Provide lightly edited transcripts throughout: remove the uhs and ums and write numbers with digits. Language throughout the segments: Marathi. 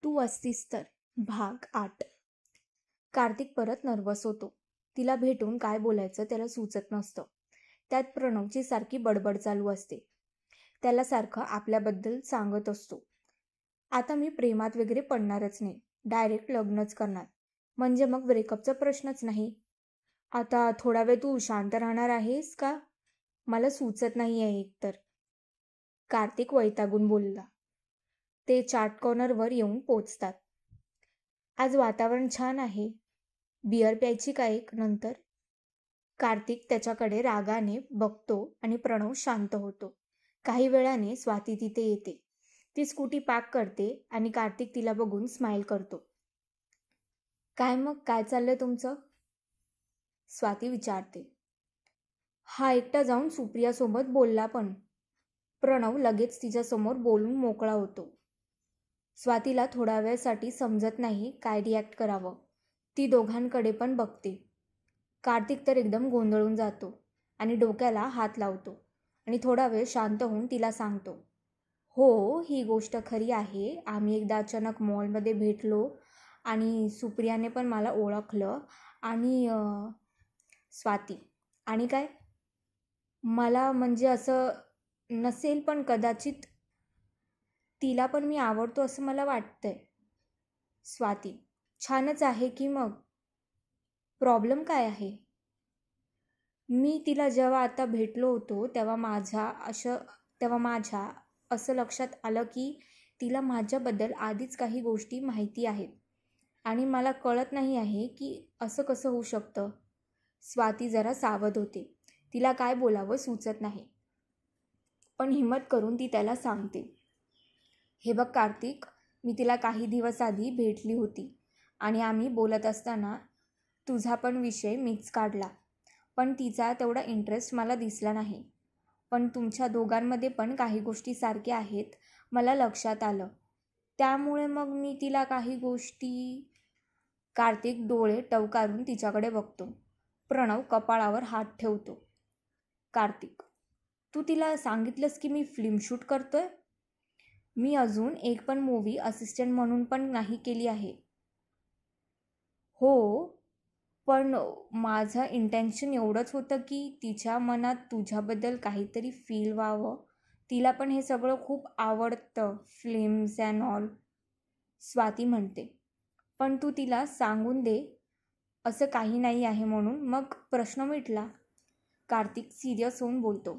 तू असतीस तर. भाग 8. कार्तिक परत नर्वस होतो. तिला भेटून काय बोलायचं त्याला सुचत नसतं. त्यात प्रणवची सारखी बडबड चालू असते. त्याला सारखं आपल्याबद्दल सांगत असतो. आता मी प्रेमात वगैरे पडणारच नाही, डायरेक्ट लग्नच करणार, म्हणजे मग ब्रेकअपचा प्रश्नच नाही. आता थोडा वेळ तू शांत राहणार आहेस का? मला सुचत नाही आहे एकतर. कार्तिक वैतागून बोलला. ते चाट कॉर्नरवर येऊन पोचतात. आज वातावरण छान आहे, बिअर प्यायची का एक नंतर? कार्तिक त्याच्याकडे रागाने बघतो आणि प्रणव शांत होतो. काही वेळाने स्वाती तिथे येते. ती स्कूटी पार्क करते आणि कार्तिक तिला बघून स्माईल करतो. काय मग, काय चाललंय तुमचं? स्वाती विचारते. हा एकटा जाऊन सुप्रियासोबत बोलला पण. प्रणव लगेच तिच्यासमोर बोलून मोकळा होतो. स्वातीला थोड्या वेळसाठी समजत नाही काय रिॲक्ट करावं. ती दोघांकडे पण बघते. कार्तिक तर एकदम गोंधळून जातो आणि डोक्याला हात लावतो आणि थोडा वेळ शांत होऊन तिला सांगतो. हो, ही गोष्ट खरी आहे. आम्ही एकदा अचानक मॉलमध्ये भेटलो आणि सुप्रियाने पण मला ओळखलं आणि स्वाती. आणि काय? मला म्हणजे असं नसेल, पण कदाचित तिला पण मी आवडतो असं मला वाटतंय. स्वाती. छानच आहे की मग. प्रॉब्लेम काय आहे? मी तिला जेव्हा आता भेटलो होतो तेव्हा माझ्या असं लक्षात आलं की तिला माझ्याबद्दल आधीच काही गोष्टी माहिती आहेत आणि मला कळत नाही आहे की असं कसं होऊ शकतं. स्वाती जरा सावध होते. तिला काय बोलावं सुचत नाही, पण हिम्मत करून ती त्याला सांगते. हे बघ कार्तिक, मी तिला काही दिवस आधी भेटली होती आणि आम्ही बोलत असताना तुझा पण विषय मीच काढला, पण तिचा तेवढा इंटरेस्ट मला दिसला नाही. पण तुमच्या दोघांमध्ये पण काही गोष्टी सारख्या आहेत मला लक्षात आलं. त्यामुळे मग मी तिला काही गोष्टी. कार्तिक डोळे टवकारून तिच्याकडे बघतो. प्रणव कपाळावर हात ठेवतो. कार्तिक. तू तिला सांगितलंस की मी फिल्म शूट करतोय? मी अजून एक पण मूवी असिस्टंट म्हणून पण नाही केली आहे. हो, पण माझं इंटेन्शन एवढंच होतं की तिच्या मनात तुझ्याबद्दल काहीतरी फील व्हावं. तिला पण हे सगळं खूप आवडतं, फिल्म्स अँड ऑल. स्वाती म्हणते. पण तू तिला सांगून दे असं काही नाही आहे म्हणून, मग प्रश्न मिटला. कार्तिक सिरियस होऊन बोलतो.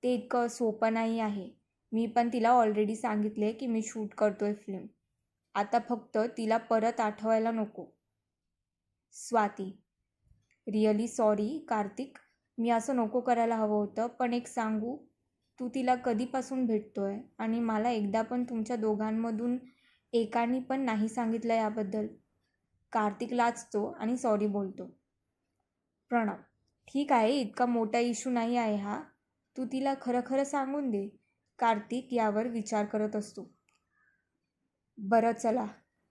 ते इतकं सोपं नाही आहे. मी पण तिला ऑलरेडी सांगितले की मी शूट करतोय फिल्म. आता फक्त तिला परत आठवायला नको. स्वाती. रिअली सॉरी कार्तिक, मी असं नको करायला हवं होतं. पण एक सांगू, तू तिला कधीपासून भेटतोय आणि मला एकदा पण तुमच्या दोघांमधून एकाने पण नाही सांगितलं याबद्दल. कार्तिक लाजतो आणि सॉरी बोलतो. प्रणव. ठीक आहे, इतका मोठा इश्यू नाही आहे हा. तू तिला खरं खरं सांगून दे. कार्तिक यावर विचार करत असतो. बरं चला,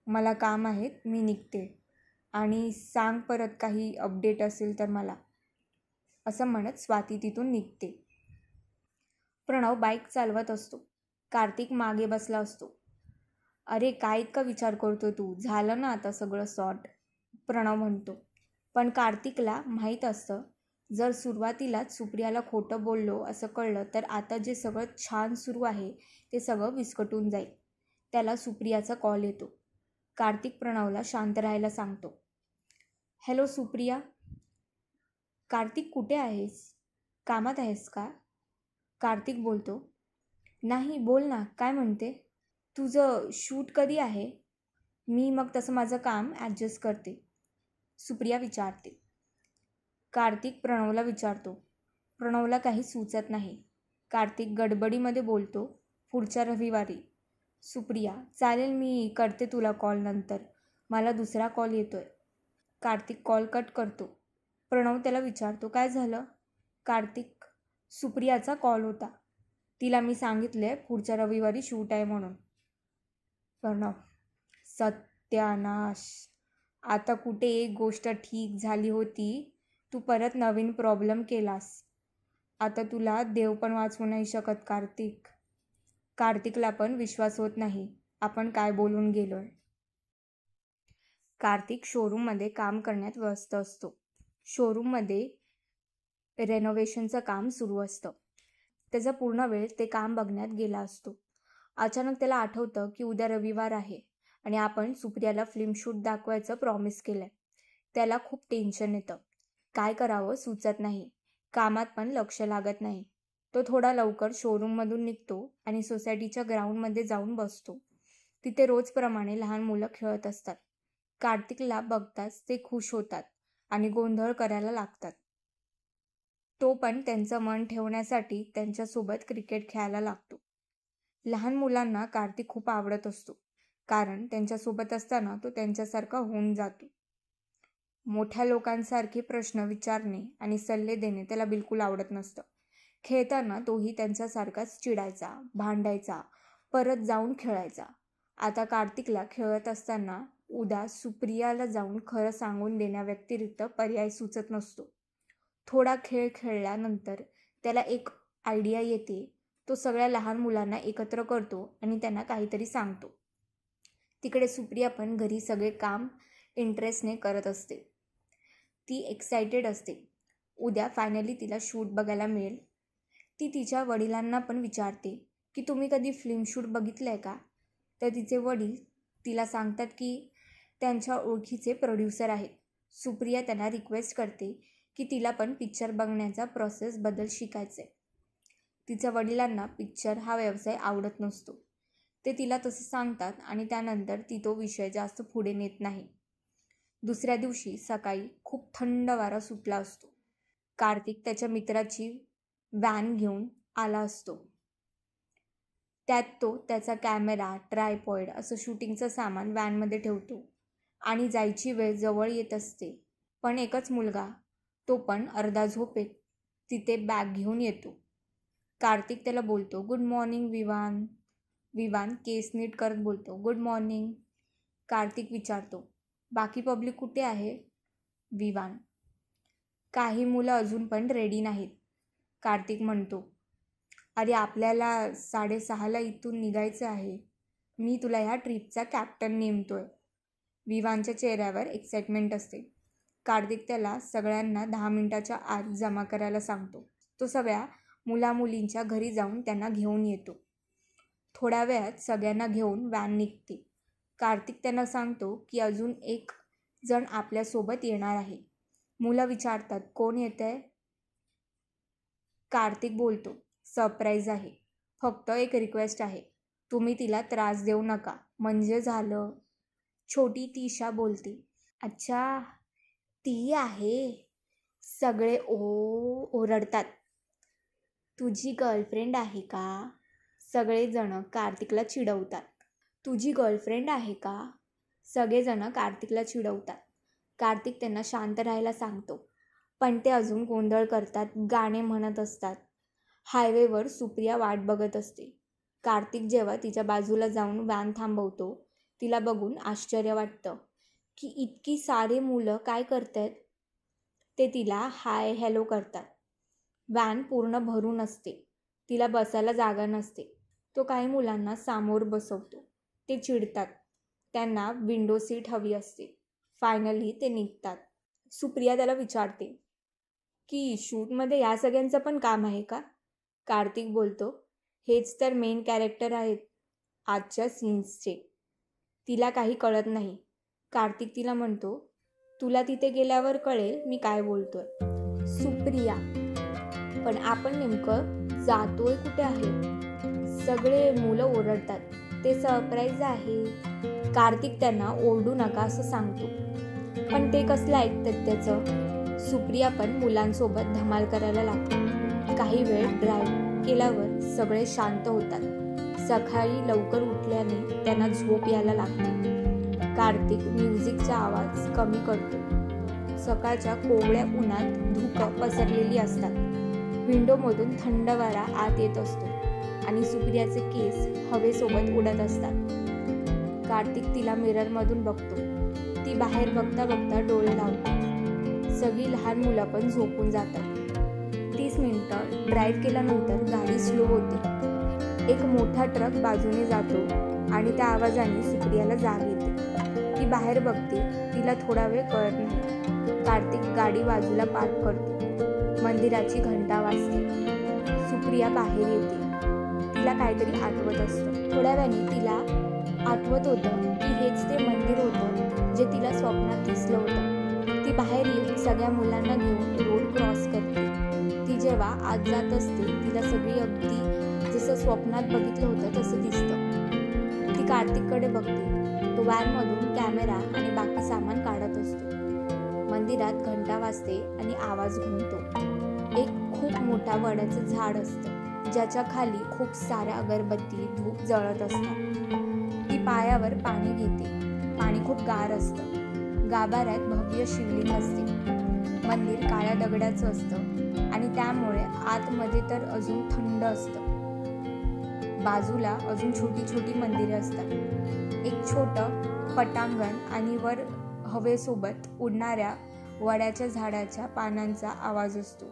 मला काम आहेत, मी निघते. आणि सांग परत काही अपडेट असेल तर मला. असं म्हणत स्वाती तिथून निघते. प्रणव बाईक चालवत असतो. कार्तिक मागे बसला असतो. अरे काय इतका विचार करतो तू? झालं ना आता सगळं सॉर्ट, प्रणव म्हणतो. पण कार्तिकला माहीत असतं, जर सुरुवातीलाच सुप्रियाला खोटं बोललो असं कळलं तर आता जे सगळं छान सुरू आहे ते सगळं विस्कटून जाईल. त्याला सुप्रियाचा कॉल येतो. कार्तिक प्रणवला शांत राहायला सांगतो. हॅलो सुप्रिया. कार्तिक कुठे आहेस? कामात आहेस का? कार्तिक बोलतो. नाही, बोल ना, काय म्हणते? तुझं शूट कधी आहे? मी मग तसं माझं काम ॲडजस्ट करते, सुप्रिया विचारते. कार्तिक प्रणवला विचारतो. प्रणवला काही सुचत नाही. कार्तिक गडबडीमध्ये बोलतो. पुढच्या रविवारी. सुप्रिया. चालेल, मी करते तुला कॉल नंतर, मला दुसरा कॉल येतोय. कार्तिक कॉल कट करतो. प्रणव त्याला विचारतो. काय झालं? कार्तिक. सुप्रियाचा कॉल होता. तिला मी सांगितले पुढच्या रविवारी शूट आहे म्हणून. प्रणव. सत्यानाश. आता कुठे एक गोष्ट ठीक झाली होती, तू परत नवीन प्रॉब्लेम केलास. आता तुला देव पण वाचवू नाही शकत कार्तिक. कार्तिकला पण विश्वास होत नाही आपण काय बोलून गेलोय. कार्तिक शोरूममध्ये काम करण्यात व्यस्त असतो. शोरूममध्ये रेनोव्हेशनचं काम सुरू असतं. त्याचा पूर्ण वेळ ते काम बघण्यात गेला असतो. अचानक त्याला आठवतं की उद्या रविवार आहे आणि आपण सुप्रियाला फिल्म शूट दाखवायचं प्रॉमिस केलंय. त्याला खूप टेन्शन येतं. काय करावं सुचत नाही. कामात पण लक्ष लागत नाही. तो थोडा लवकर शोरूममधून निघतो आणि सोसायटीच्या ग्राउंडमध्ये जाऊन बसतो. तिथे रोजप्रमाणे लहान मुलं खेळत असतात. कार्तिकला बघताच ते खुश होतात आणि गोंधळ करायला लागतात. तो पण त्यांचं मन ठेवण्यासाठी त्यांच्यासोबत क्रिकेट खेळायला लागतो. लहान मुलांना कार्तिक खूप आवडत असतो, कारण त्यांच्यासोबत असताना तो त्यांच्यासारखा होऊन जातो. मोठ्या लोकांसारखे प्रश्न विचारणे आणि सल्ले देणे त्याला बिलकुल आवडत नसतं. खेळताना तोही त्यांच्यासारखाच चिडायचा, भांडायचा, परत जाऊन खेळायचा. आता कार्तिकला खेळत असताना उद्या सुप्रियाला जाऊन खरं सांगून देण्याव्यतिरिक्त पर्याय सुचत नसतो. थोडा खेळ खेळल्यानंतर त्याला एक आयडिया येते. तो सगळ्या लहान मुलांना एकत्र करतो आणि त्यांना काहीतरी सांगतो. तिकडे सुप्रिया पण घरी सगळे काम इंटरेस्टने करत असते. ती एक्सायटेड असते. उद्या फायनली तिला शूट बघायला मिळेल. ती तिच्या वडिलांना पण विचारते की तुम्ही कधी फिल्म शूट बघितलं आहे का? तर तिचे वडील तिला सांगतात की त्यांच्या ओळखीचे प्रोड्युसर आहेत. सुप्रिया त्यांना रिक्वेस्ट करते की तिला पण पिक्चर बघण्याचा प्रोसेसबद्दल शिकायचं आहे. तिच्या वडिलांना पिक्चर हा व्यवसाय आवडत नसतो. ते तिला तसे सांगतात आणि त्यानंतर ती तो विषय जास्त पुढे नेत नाही. दुसऱ्या दिवशी सकाळी खूप थंड वारा सुटला असतो. कार्तिक त्याच्या मित्राची व्हॅन घेऊन आला असतो. त्यात तो त्याचा कॅमेरा, ट्रायपॉड असं शूटिंगचं सामान व्हॅनमध्ये ठेवतो आणि जायची वेळ जवळ येत असते. पण एकच मुलगा, तो पण अर्धा झोपेत, तिथे बॅग घेऊन येतो. कार्तिक त्याला बोलतो, गुड मॉर्निंग विवान. विवान केस नीट करत बोलतो, गुड मॉर्निंग. कार्तिक विचारतो, बाकी पब्लिक कुठे आहे? विवान, काही मुलं अजून पण रेडी नाहीत. कार्तिक म्हणतो, अरे आपल्याला 6:30ला इथून निघायचं आहे. मी तुला ह्या ट्रिपचा कॅप्टन नेमतोय. विवानच्या चेहऱ्यावर एक्साइटमेंट असते. कार्तिक त्याला सगळ्यांना 10 मिनिटाच्या आत जमा करायला सांगतो. तो सगळ्या मुलामुलींच्या घरी जाऊन त्यांना घेऊन येतो. थोड्या वेळात सगळ्यांना घेऊन व्हॅन निघते. कार्तिक त्यांना सांगतो की अजून एक जण आपल्यासोबत येणार आहे. मुलं विचारतात, कोण येतंय? कार्तिक बोलतो, सरप्राईज आहे. फक्त एक रिक्वेस्ट आहे, तुम्ही तिला त्रास देऊ नका, म्हणजे झालं. छोटी तीशा बोलते, अच्छा ती आहे. सगळे ओरडतात, तुझी गर्लफ्रेंड आहे का? सगळेजण कार्तिकला चिडवतात. तुझी गर्लफ्रेंड आहे का? सगळेजण कार्तिकला चिडवतात. कार्तिक त्यांना शांत राहायला सांगतो, पण ते अजून गोंधळ करतात, गाणे म्हणत असतात. हायवेवर सुप्रिया वाट बघत असते. कार्तिक जेव्हा तिच्या बाजूला जाऊन व्हॅन थांबवतो, तिला बघून आश्चर्य वाटतं की इतकी सारे मुलं काय करतायत. ते तिला हाय हॅलो करतात. व्हॅन पूर्ण भरून असते. तिला बसायला जागा नसते. तो काही मुलांना सामोर बसवतो. ते चिडतात. त्यांना विंडो सीट हवी असते. फायनली ते निघतात. सुप्रिया त्याला विचारते की शूटमध्ये या सगळ्यांचं पण काम आहे का? कार्तिक बोलतो, हेच तर मेन कॅरेक्टर आहेत आजच्या सीन्सचे. तिला काही कळत नाही. कार्तिक तिला म्हणतो, तुला तिथे गेल्यावर कळेल मी काय बोलतोय. सुप्रिया, पण आपण नेमकं जातोय कुठे आहे? सगळे मुलं ओरडतात, ते सरप्राईज आहे. कार्तिक त्यांना ओरडू नका असं सांगतो, पण ते कसलं ऐकतात त्याचं. सुप्रिया पण मुलांसोबत धमाल करायला लागते. काही वेळ ड्राईव्ह केल्यावर सगळे शांत होतात. सकाळी लवकर उठल्याने त्यांना झोप यायला लागते. कार्तिक म्युझिकचा आवाज कमी करतो. सकाळच्या कोवळ्या उन्हात धुकं पसरलेली असतात. विंडोमधून थंड वारा आत येत असतो आणि सुप्रियाचे केस हवेसोबत उडत असतात. कार्तिक तिला मिररमधून बघतो. ती बाहेर बघता बघता डोळे लावते. सगळी लहान मुलं पण झोपून जातात. 30 मिनिटं ड्राईव्ह केल्यानंतर गाडी स्लो होते. एक मोठा ट्रक बाजूने जातो आणि त्या आवाजाने सुप्रियाला जाग येते. ती बाहेर बघते, तिला थोडा वेळ कळत नाही. कार्तिक गाडी बाजूला पार्क करतो. मंदिराची घंटा वाजते. सुप्रिया बाहेर येते. तिला काहीतरी आठवत असतं. थोड्या वेळाने तिला आठवत होतं की हेच ते मंदिर होतं जे तिला स्वप्नात दिसलं होतं. ती बाहेर येऊन सगळ्या मुलांना घेऊन रोड क्रॉस करते. ती जेव्हा आत जात असते तिला सगळी अगदी जसं स्वप्नात बघितलं होतं तसं दिसतं. ती कार्तिककडे बघते. तो व्हॅनमधून कॅमेरा आणि बाकी सामान काढत असतो. मंदिरात घंटा वाजते आणि आवाज घुमतो. एक खूप मोठा वडाचं झाड असतं ज्याच्या खाली खूप साऱ्या अगरबत्ती धूप जळत असतात. ती पायावर पाणी घेते. पाणी खूप गार असतं. गाभाऱ्यात भव्य शिवलिंग असते. मंदिर काळ्या दगडाचं असतं आणि त्यामुळे आतमध्ये तर अजून थंड असतं. बाजूला अजून छोटी छोटी मंदिरे असतात. एक छोटं पटांगण आणि वर हवेसोबत उडणाऱ्या वडाच्या झाडाच्या पानांचा आवाज असतो.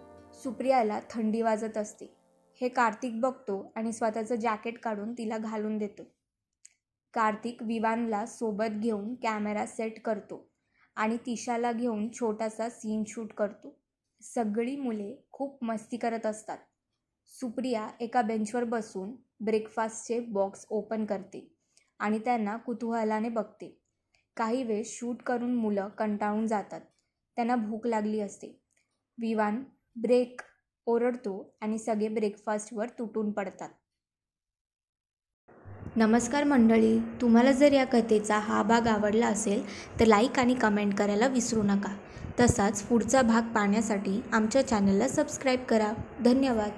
सुप्रियाला थंडी वाजत असते. हे कार्तिक बघतो आणि स्वतःचं जॅकेट काढून तिला घालून देतो. कार्तिक विवानला सोबत घेऊन कॅमेरा सेट करतो आणि तिशाला घेऊन छोटासा सीन शूट करतो. सगळी मुले खूप मस्ती करत असतात. सुप्रिया एका बेंचवर बसून ब्रेकफास्टचे बॉक्स ओपन करते आणि त्यांना कुतूहलाने बघते. काही वेळ शूट करून मुलं कंटाळून जातात. त्यांना भूक लागली असते. विवान ब्रेक ओरडतो आणि सगळे ब्रेकफास्टवर तुटून पडतात. नमस्कार मंडळी, तुम्हाला जर या कथेचा हा भाग आवडला असेल तर लाईक आणि कमेंट करायला विसरू नका. तसाच पुढचा भाग पाहण्यासाठी आमच्या चॅनलला सबस्क्राईब करा. धन्यवाद.